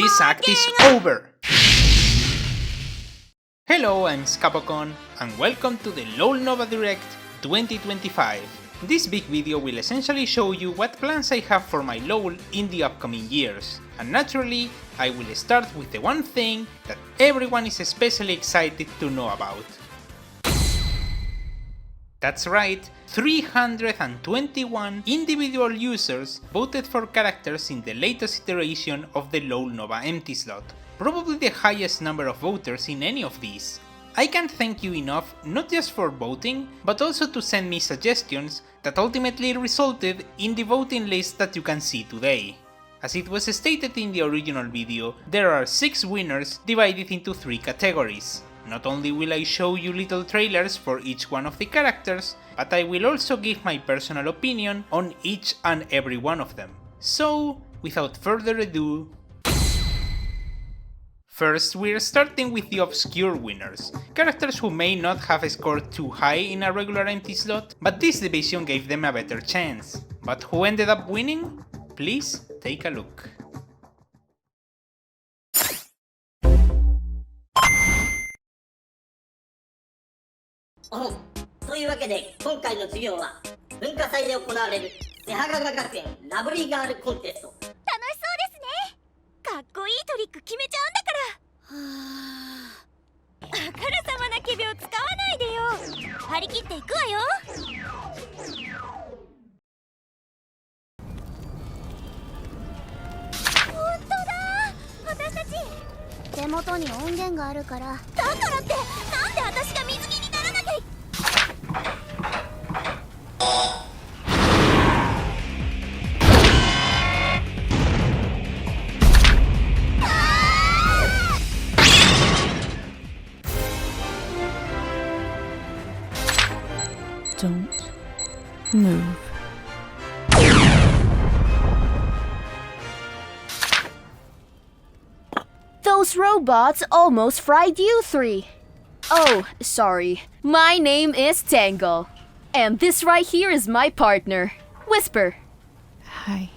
this act is over! Hello, I'm Scapocon, and welcome to the Lawl Nova Direct 2025. This big video will essentially show you what plans I have for my LoL in the upcoming years, and naturally, I will start with the one thing that everyone is especially excited to know about. That's right, 321 individual users voted for characters in the latest iteration of the Lawl Nova empty slot, probably the highest number of voters in any of these. I can't thank you enough not just for voting, but also to send me suggestions that ultimately resulted in the voting list that you can see today. As it was stated in the original video, there are 6 winners divided into 3 categories. Not only will I show you little trailers for each one of the characters, but I will also give my personal opinion on each and every one of them. So, without further ado, first, we're starting with the obscure winners, characters who may not have scored too high in a regular empty slot, but this division gave them a better chance. But who ended up winning? Please take a look. Oh, というわけで今回の授業は文化祭で行われるセハガガ学園ラブリーガールコンテスト。楽しそうですね。かっこいいトリック決めちゃうんだから。あからさまなケビを使わないでよ。張り切っていくわよ。本当だ。私たち手元に音源があるから。だからってなんで私が水着にならなきゃい。Don't move. Those robots almost fried you 3. Oh, sorry. My name is Tangle. And this right here is my partner, Whisper. Hi.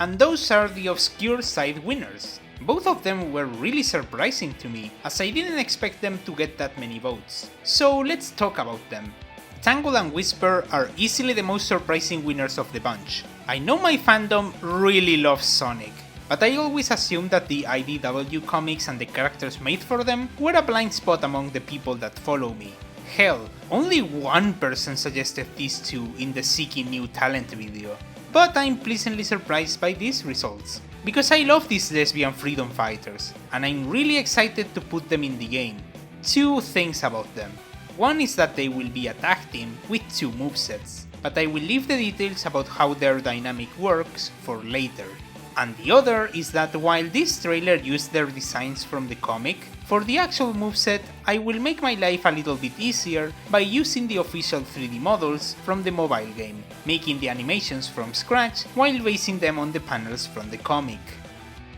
And those are the obscure side winners. Both of them were really surprising to me, as I didn't expect them to get that many votes. So let's talk about them. Tangle and Whisper are easily the most surprising winners of the bunch. I know my fandom really loves Sonic, but I always assumed that the IDW comics and the characters made for them were a blind spot among the people that follow me. Hell, only one person suggested these two in the Seeking New Talent video. But I'm pleasantly surprised by these results, because I love these lesbian freedom fighters, and I'm really excited to put them in the game. 2 things about them. One is that they will be a tag team with 2 movesets, but I will leave the details about how their dynamic works for later. And the other is that while this trailer used their designs from the comic, for the actual moveset I will make my life a little bit easier by using the official 3D models from the mobile game, making the animations from scratch while basing them on the panels from the comic.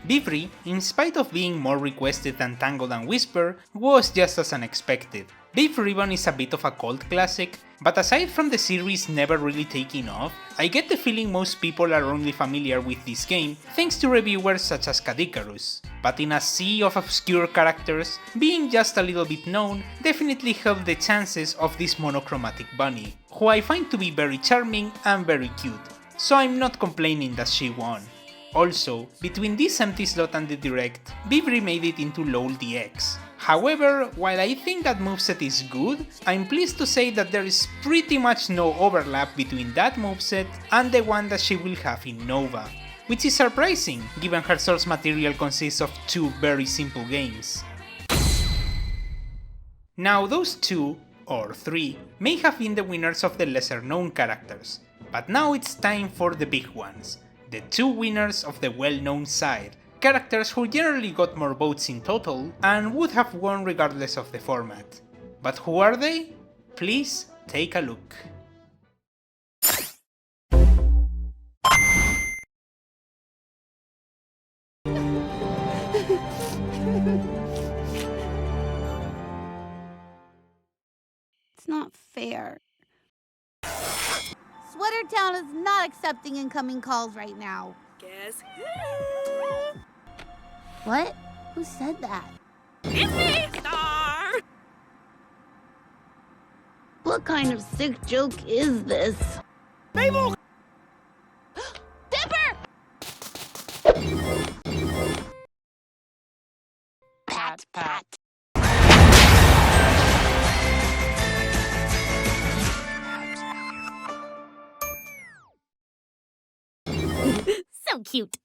Bifree, in spite of being more requested than Tangle and Whisper, was just as unexpected. Beef Ribbon is a bit of a cult classic, but aside from the series never really taking off, I get the feeling most people are only familiar with this game thanks to reviewers such as Cadicarus. But in a sea of obscure characters, being just a little bit known definitely helped the chances of this monochromatic bunny, who I find to be very charming and very cute. so I'm not complaining that she won. Also, between this empty slot and the direct, Viv remade it into LOL DX. However, while I think that moveset is good, I'm pleased to say that there is pretty much no overlap between that moveset and the one that she will have in Nova, which is surprising given her source material consists of 2 very simple games. Now those 2, or 3, may have been the winners of the lesser known characters, but now it's time for the big ones. The 2 winners of the well-known side, characters who generally got more votes in total and would have won regardless of the format. But who are they? Please take a look. It's not fair. Sweater Town is not accepting incoming calls right now. Guess What? Who said that? it's me, Star! What kind of sick joke is this? Mabel! Dipper! Pat, pat. So cute.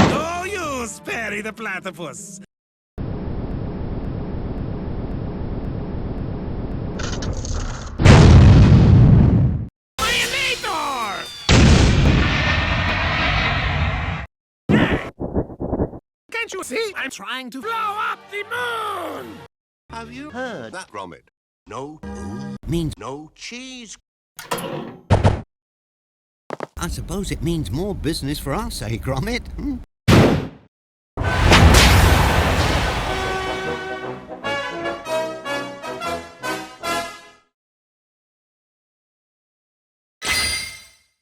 No use, Perry the Platypus. Violator! Can't you see? I'm trying to blow up the moon! Have you heard that, Gromit? No means no cheese. I suppose it means more business for us, eh, Gromit?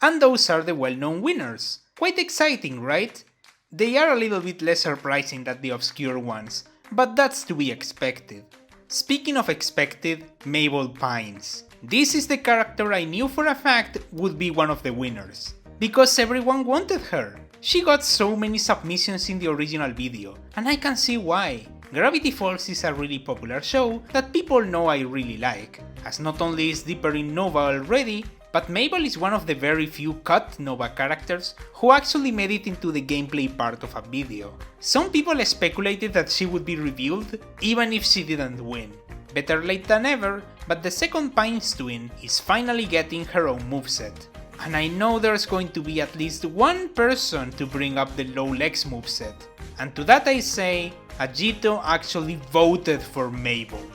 And those are the well-known winners. Quite exciting, right? They are a little bit less surprising than the obscure ones, but that's to be expected. Speaking of expected, Mabel Pines. This is the character I knew for a fact would be one of the winners, because everyone wanted her. She got so many submissions in the original video, and I can see why. Gravity Falls is a really popular show that people know I really like, as not only is Dipper in Nova already, but Mabel is one of the very few cut Nova characters who actually made it into the gameplay part of a video. Some people speculated that she would be revealed even if she didn't win. Better late than ever, but the second Pines twin is finally getting her own moveset. And I know there's going to be at least one person to bring up the low legs moveset. And to that I say, Agito actually voted for Mabel.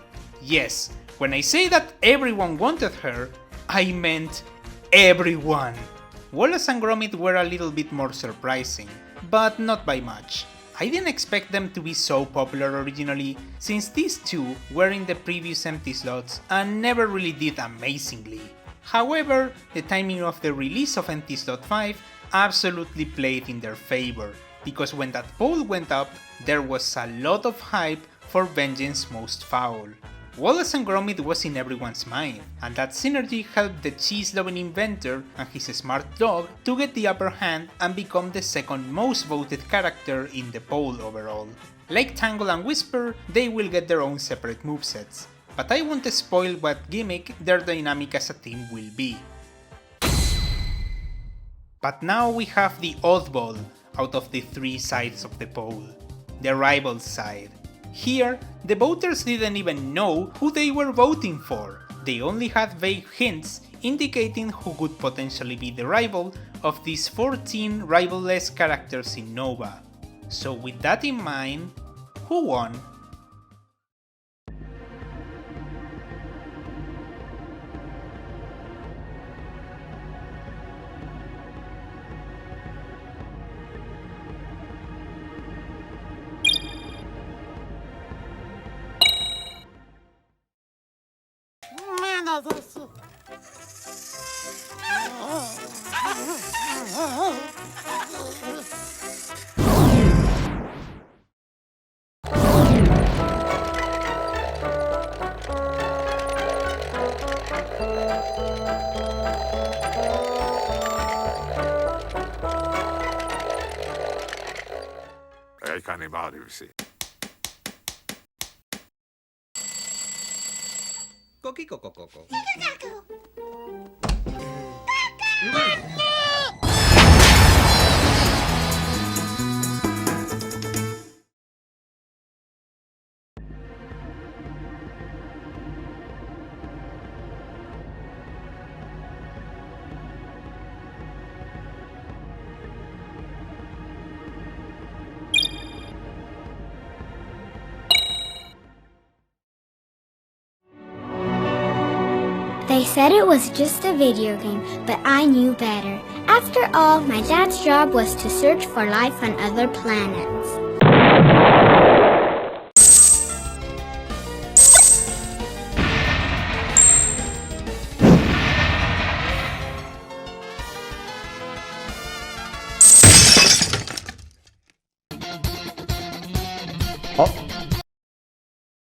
Yes, when I say that everyone wanted her, I meant everyone. Wallace and Gromit were a little bit more surprising, but not by much. I didn't expect them to be so popular originally, since these two were in the previous empty slots and never really did amazingly. However, the timing of the release of Empty Slot 5 absolutely played in their favor, because when that poll went up, there was a lot of hype for Vengeance Most Foul. Wallace and Gromit was in everyone's mind, and that synergy helped the cheese-loving inventor and his smart dog to get the upper hand and become the second most voted character in the poll overall. Like Tangle and Whisper, they will get their own separate movesets, but I won't spoil what gimmick their dynamic as a team will be. But now we have the oddball out of the three sides of the poll, the rival side. Here, the voters didn't even know who they were voting for, they only had vague hints indicating who could potentially be the rival of these 14 rival-less characters in Nova. So with that in mind, who won? I can't imagine you see. They said it was just a video game, but I knew better. After all, my dad's job was to search for life on other planets.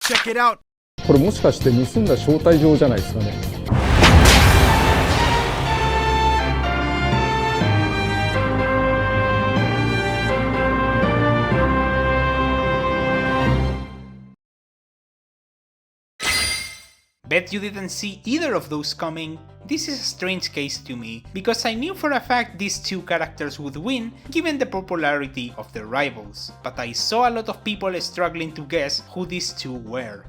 Check it out! これもしかして盗んだ招待状じゃないですかね。Bet you didn't see either of those coming. This is a strange case to me, because I knew for a fact these two characters would win given the popularity of their rivals, but I saw a lot of people struggling to guess who these two were.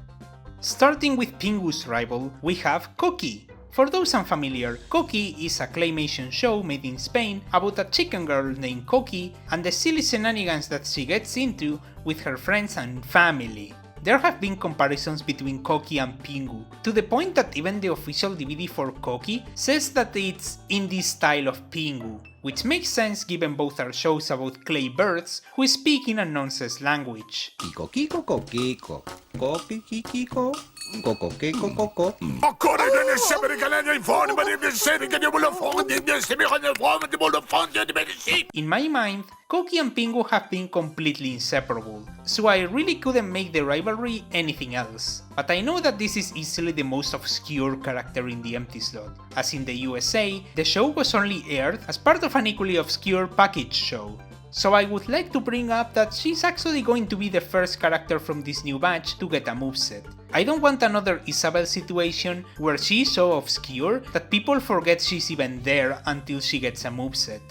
Starting with Pingu's rival, we have Coqui. For those unfamiliar, Coqui is a claymation show made in Spain about a chicken girl named Coqui and the silly shenanigans that she gets into with her friends and family. There have been comparisons between Coqui and Pingu, to the point that even the official DVD for Coqui says that it's in the style of Pingu, which makes sense given both are shows about clay birds who speak in a nonsense language. According to the American information, In my mind, Coqui and Pingu have been completely inseparable, so I really couldn't make the rivalry anything else. But I know that this is easily the most obscure character in the empty slot, as in the USA, the show was only aired as part of an equally obscure package show. So I would like to bring up that she's actually going to be the first character from this new batch to get a moveset. I don't want another Isabel situation where she's so obscure that people forget she's even there until she gets a moveset.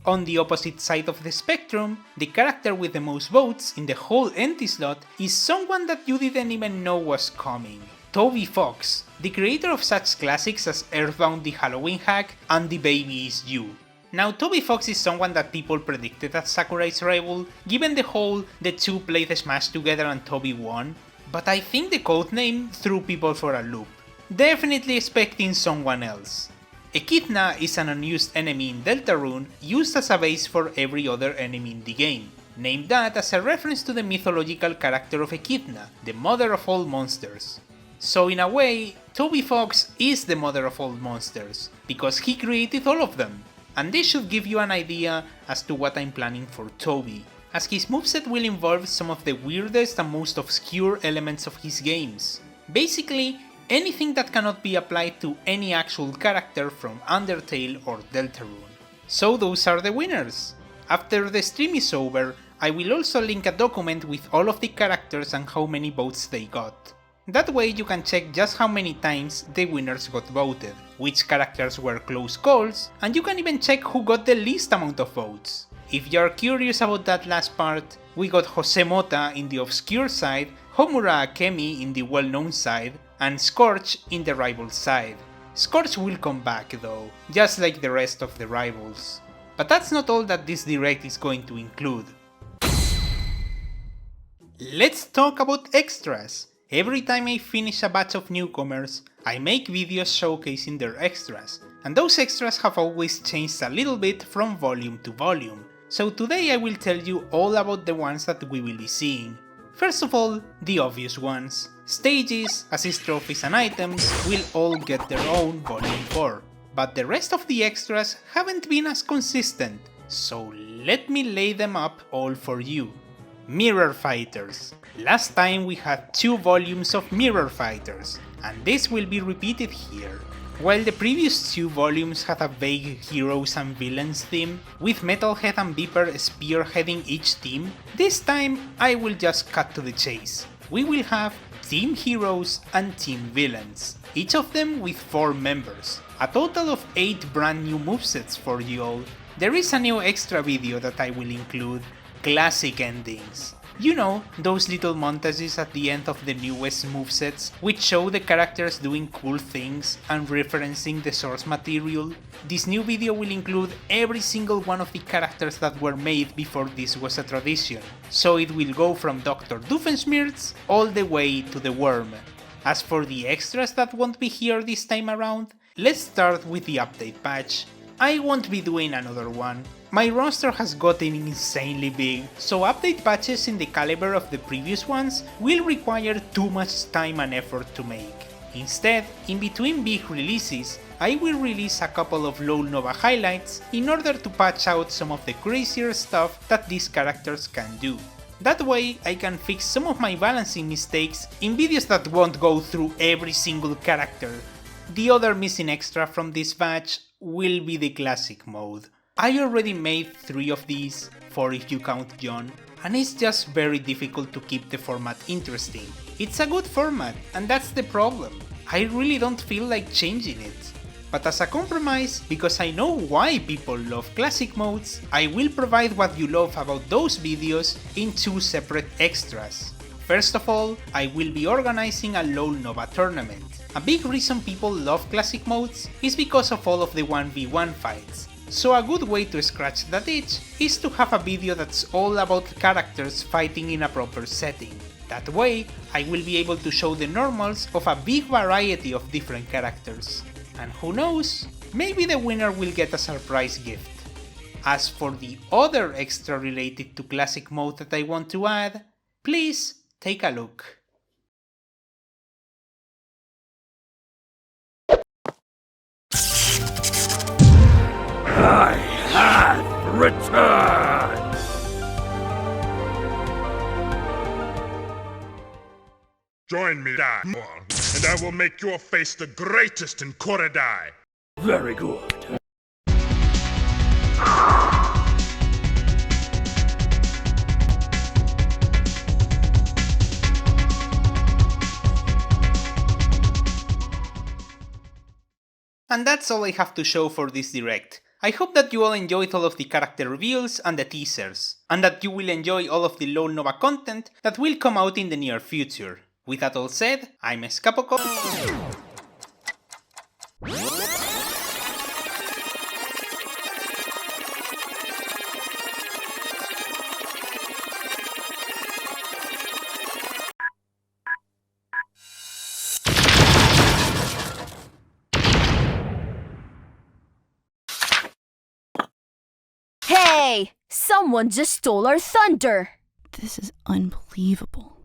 On the opposite side of the spectrum, the character with the most votes in the whole empty slot is someone that you didn't even know was coming. Toby Fox, the creator of such classics as Earthbound the Halloween Hack and The Baby Is You. Now, Toby Fox is someone that people predicted as Sakurai's rival, given the whole the two played the Smash together and Toby won, but I think the codename threw people for a loop. Definitely expecting someone else. Echidna is an unused enemy in Deltarune used as a base for every other enemy in the game, named that as a reference to the mythological character of Echidna, the mother of all monsters. So in a way, Toby Fox is the mother of all monsters, because he created all of them. And this should give you an idea as to what I'm planning for Toby, as his moveset will involve some of the weirdest and most obscure elements of his games. Basically, anything that cannot be applied to any actual character from Undertale or Deltarune. So those are the winners! After the stream is over, I will also link a document with all of the characters and how many votes they got. That way you can check just how many times the winners got voted, which characters were close calls, and you can even check who got the least amount of votes. If you're curious about that last part, we got Jose Mota in the obscure side, Homura Akemi in the well-known side, and Scorch in the rival side. Scorch will come back though, just like the rest of the rivals. But that's not all that this direct is going to include. Let's talk about extras. Every time I finish a batch of newcomers, I make videos showcasing their extras, and those extras have always changed a little bit from volume to volume. So today I will tell you all about the ones that we will be seeing. First of all, the obvious ones. Stages, assist trophies and items will all get their own volume 4, but the rest of the extras haven't been as consistent, so let me lay them up all for you. Mirror Fighters. Last time we had 2 volumes of Mirror Fighters, and this will be repeated here. While the previous 2 volumes had a vague heroes and villains theme, with Metalhead and Beeper spearheading each team, this time I will just cut to the chase. We will have Team Heroes and Team Villains, each of them with 4 members, a total of 8 brand new movesets for you all. There is a new extra video that I will include, classic endings. You know, those little montages at the end of the newest movesets, which show the characters doing cool things and referencing the source material. This new video will include every single one of the characters that were made before this was a tradition, so it will go from Dr. Doofenshmirtz all the way to the Worm. As for the extras that won't be here this time around, let's start with the update patch. I won't be doing another one. My roster has gotten insanely big, so update patches in the caliber of the previous ones will require too much time and effort to make. Instead, in between big releases, I will release a couple of Lawl Nova highlights in order to patch out some of the crazier stuff that these characters can do. That way, I can fix some of my balancing mistakes in videos that won't go through every single character. The other missing extra from this batch will be the classic mode. I already made 3 of these, 4 if you count John, and it's just very difficult to keep the format interesting. It's a good format, and that's the problem. I really don't feel like changing it. But as a compromise, because I know why people love classic modes, I will provide what you love about those videos in 2 separate extras. First of all, I will be organizing a Lawl Nova tournament. A big reason people love classic modes is because of all of the 1v1 fights. So a good way to scratch that itch is to have a video that's all about characters fighting in a proper setting. That way, I will be able to show the normals of a big variety of different characters. And who knows, maybe the winner will get a surprise gift. As for the other extra related to classic mode that I want to add, please take a look. I have returned! Join me, Daimon, and I will make your face the greatest in Korodai. Very good. And that's all I have to show for this direct. I hope that you all enjoyed all of the character reveals and the teasers, and that you will enjoy all of the Lawl Nova content that will come out in the near future. With that all said, I'm Escapoco. Hey! Someone just stole our thunder! This is unbelievable.